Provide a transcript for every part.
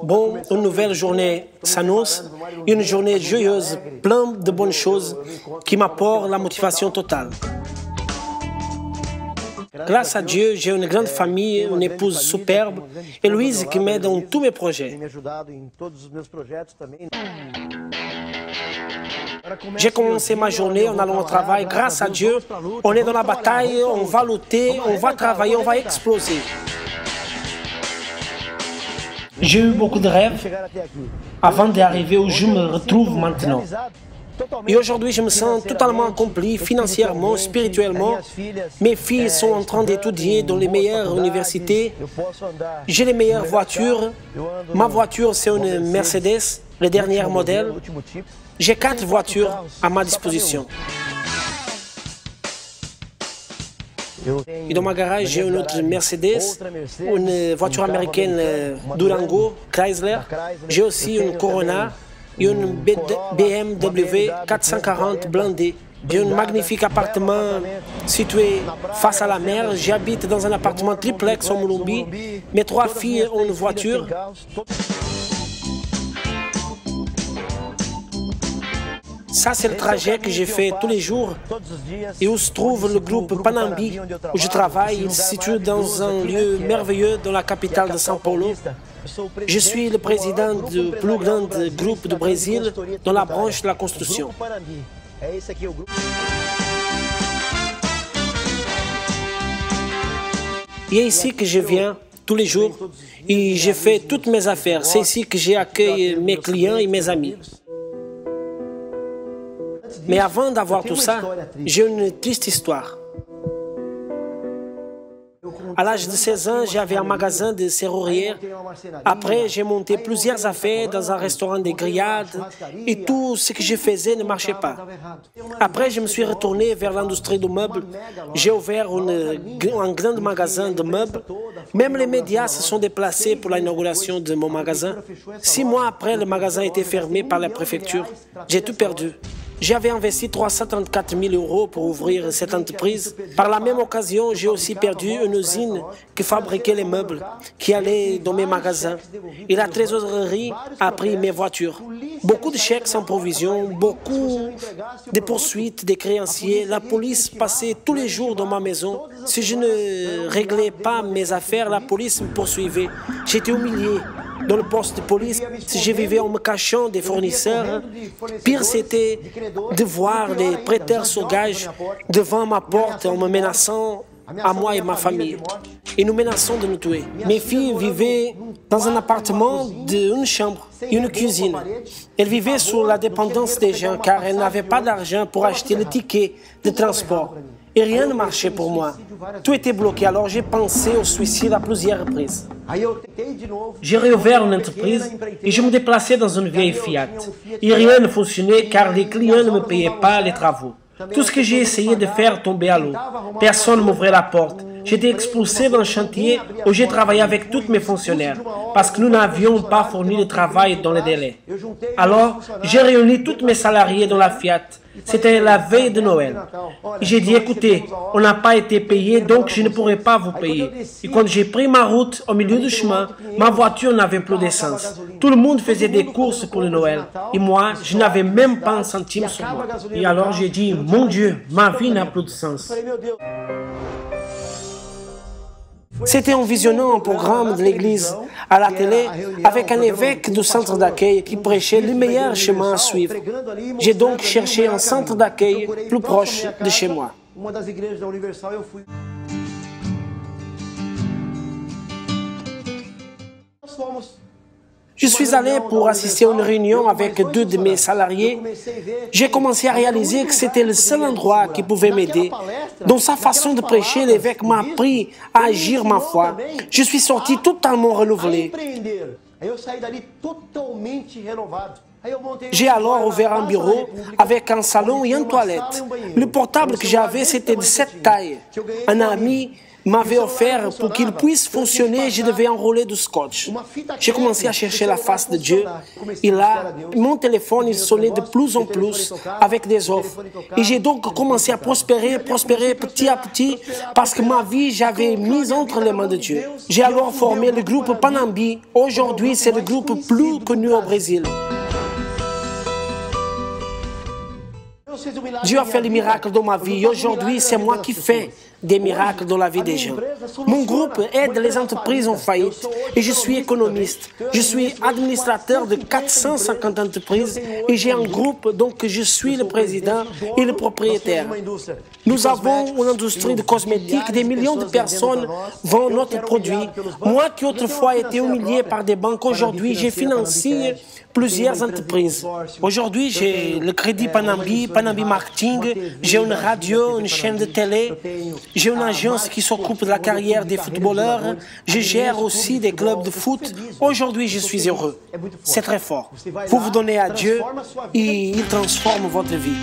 Bon, une nouvelle journée s'annonce, une journée joyeuse, pleine de bonnes choses qui m'apportent la motivation totale. Grâce à Dieu, j'ai une grande famille, une épouse superbe et Louise qui m'aide dans tous mes projets. J'ai commencé ma journée en allant au travail. Grâce à Dieu, on est dans la bataille, on va lutter, on va travailler, on va exploser. J'ai eu beaucoup de rêves avant d'arriver où je me retrouve maintenant. Et aujourd'hui, je me sens totalement accompli financièrement, spirituellement. Mes filles sont en train d'étudier dans les meilleures universités. J'ai les meilleures voitures. Ma voiture, c'est une Mercedes, le dernier modèle. J'ai 4 voitures à ma disposition. Et dans ma garage, j'ai une autre Mercedes, une voiture américaine Durango, Chrysler. J'ai aussi une Corona et une BMW 440 blindée. J'ai un magnifique appartement situé face à la mer. J'habite dans un appartement triplex au Mulumbi. Mes 3 filles ont une voiture. Ça, c'est le trajet que j'ai fait tous les jours et où se trouve le groupe Panambi, où je travaille. Il se situe dans un lieu merveilleux dans la capitale de São Paulo. Je suis le président du plus grand groupe du Brésil dans la branche de la construction. Et c'est ici que je viens tous les jours et j'ai fait toutes mes affaires. C'est ici que j'ai accueilli mes clients et mes amis. Mais avant d'avoir tout ça, j'ai une triste histoire. À l'âge de 16 ans, j'avais un magasin de serrurière. Après, j'ai monté plusieurs affaires dans un restaurant de grillades et tout ce que je faisais ne marchait pas. Après, je me suis retourné vers l'industrie du meuble. J'ai ouvert un grand magasin de meubles. Même les médias se sont déplacés pour l'inauguration de mon magasin. 6 mois après, le magasin était fermé par la préfecture. J'ai tout perdu. J'avais investi 334 000 € pour ouvrir cette entreprise. Par la même occasion, j'ai aussi perdu une usine qui fabriquait les meubles, qui allait dans mes magasins. Et la trésorerie a pris mes voitures. Beaucoup de chèques sans provision, beaucoup de poursuites des créanciers. La police passait tous les jours dans ma maison. Si je ne réglais pas mes affaires, la police me poursuivait. J'étais humilié. Dans le poste de police, si je vivais en me cachant des fournisseurs, pire c'était de voir des prêteurs sur gage devant ma porte en me menaçant à moi et ma famille. Et nous menaçons de nous tuer. Mes filles vivaient dans un appartement d'une chambre et une cuisine. Elles vivaient sous la dépendance des gens car elles n'avaient pas d'argent pour acheter le ticket de transport. Et rien ne marchait pour moi. Tout était bloqué, alors j'ai pensé au suicide à plusieurs reprises. J'ai réouvert une entreprise et je me déplaçais dans une vieille Fiat. Et rien ne fonctionnait car les clients ne me payaient pas les travaux. Tout ce que j'ai essayé de faire tombait à l'eau. Personne ne m'ouvrait la porte. J'étais expulsé d'un chantier où j'ai travaillé avec tous mes fonctionnaires parce que nous n'avions pas fourni le travail dans les délais. Alors, j'ai réuni tous mes salariés dans la Fiat. C'était la veille de Noël. J'ai dit, écoutez, on n'a pas été payé, donc je ne pourrai pas vous payer. Et quand j'ai pris ma route au milieu du chemin, ma voiture n'avait plus d'essence. Tout le monde faisait des courses pour le Noël. Et moi, je n'avais même pas un centime sur moi. Et alors j'ai dit, mon Dieu, ma vie n'a plus de sens. C'était en visionnant un programme de l'église à la télé avec un évêque du centre d'accueil qui prêchait le meilleur chemin à suivre. J'ai donc cherché un centre d'accueil plus proche de chez moi. Je suis allé pour assister à une réunion avec 2 de mes salariés. J'ai commencé à réaliser que c'était le seul endroit qui pouvait m'aider. Dans sa façon de prêcher, l'évêque m'a appris à agir ma foi. Je suis sorti totalement renouvelé. J'ai alors ouvert un bureau avec un salon et une toilette. Le portable que j'avais, c'était de cette taille. Un ami m'avait offert pour qu'il puisse fonctionner, je devais enrouler du scotch. J'ai commencé à chercher la face de Dieu. Et là, mon téléphone il sonnait de plus en plus avec des offres. Et j'ai donc commencé à prospérer petit à petit parce que ma vie, j'avais mise entre les mains de Dieu. J'ai alors formé le groupe Panambi. Aujourd'hui, c'est le groupe plus connu au Brésil. Dieu a fait les miracles dans ma vie et aujourd'hui, c'est moi qui fais des miracles dans la vie des gens. Mon groupe aide les entreprises en faillite et je suis économiste. Je suis administrateur de 450 entreprises et j'ai un groupe dont je suis le président et le propriétaire. Nous avons une industrie de cosmétiques, des millions de personnes vendent notre produit. Moi qui autrefois été humilié par des banques, aujourd'hui j'ai financé plusieurs entreprises. Aujourd'hui j'ai le crédit Panambi, Panambi Marketing, j'ai une radio, une chaîne de télé. J'ai une agence qui s'occupe de la carrière des footballeurs. Je gère aussi des clubs de foot. Aujourd'hui, je suis heureux. C'est très fort. Vous vous donnez à Dieu et il transforme votre vie.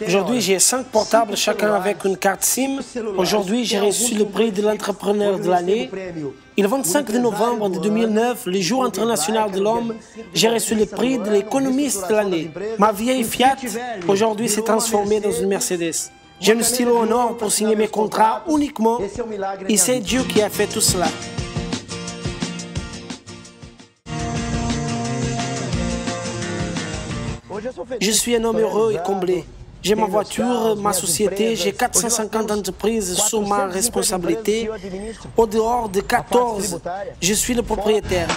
Aujourd'hui, j'ai 5 portables, chacun avec une carte SIM. Aujourd'hui, j'ai reçu le prix de l'entrepreneur de l'année. Et le 25 novembre de 2009, le jour international de l'homme, j'ai reçu le prix de l'économiste de l'année. Ma vieille Fiat, aujourd'hui, s'est transformée dans une Mercedes. J'ai un stylo en or pour signer mes contrats uniquement. Et c'est Dieu qui a fait tout cela. Je suis un homme heureux et comblé. J'ai ma voiture, ma société, j'ai 450 entreprises sous ma responsabilité. Au dehors de 14, je suis le propriétaire.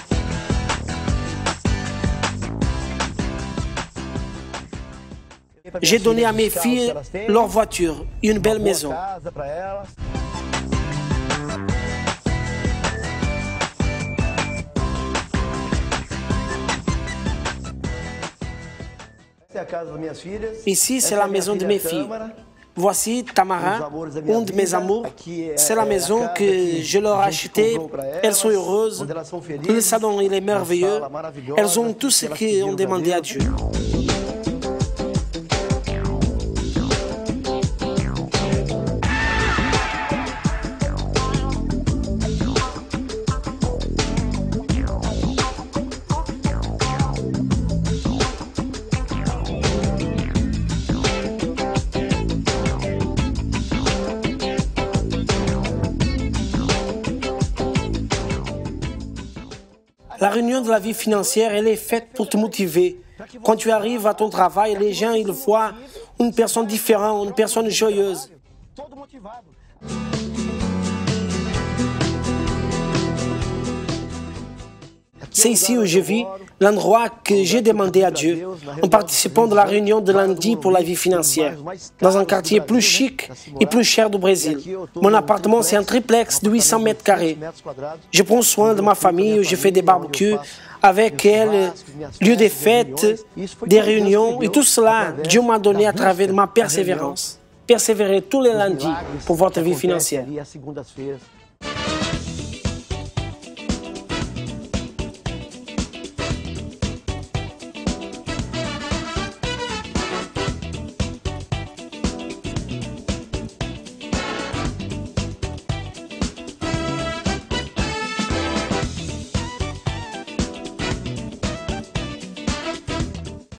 J'ai donné à mes filles leur voiture et une belle maison. Ici, c'est la maison de mes filles. Voici Tamara, une de mes amours. C'est la maison que je leur ai achetée. Elles sont heureuses. Le salon, il est merveilleux. Elles ont tout ce qu'elles ont demandé à Dieu. La réunion de la vie financière, elle est faite pour te motiver. Quand tu arrives à ton travail, les gens, ils voient une personne différente, une personne joyeuse. C'est ici où je vis, l'endroit que j'ai demandé à Dieu, en participant de la réunion de lundi pour la vie financière, dans un quartier plus chic et plus cher du Brésil. Mon appartement, c'est un triplex de 800 mètres carrés. Je prends soin de ma famille, je fais des barbecues avec elle, lieu des fêtes, des réunions, et tout cela, Dieu m'a donné à travers ma persévérance. Persévérer tous les lundis pour votre vie financière.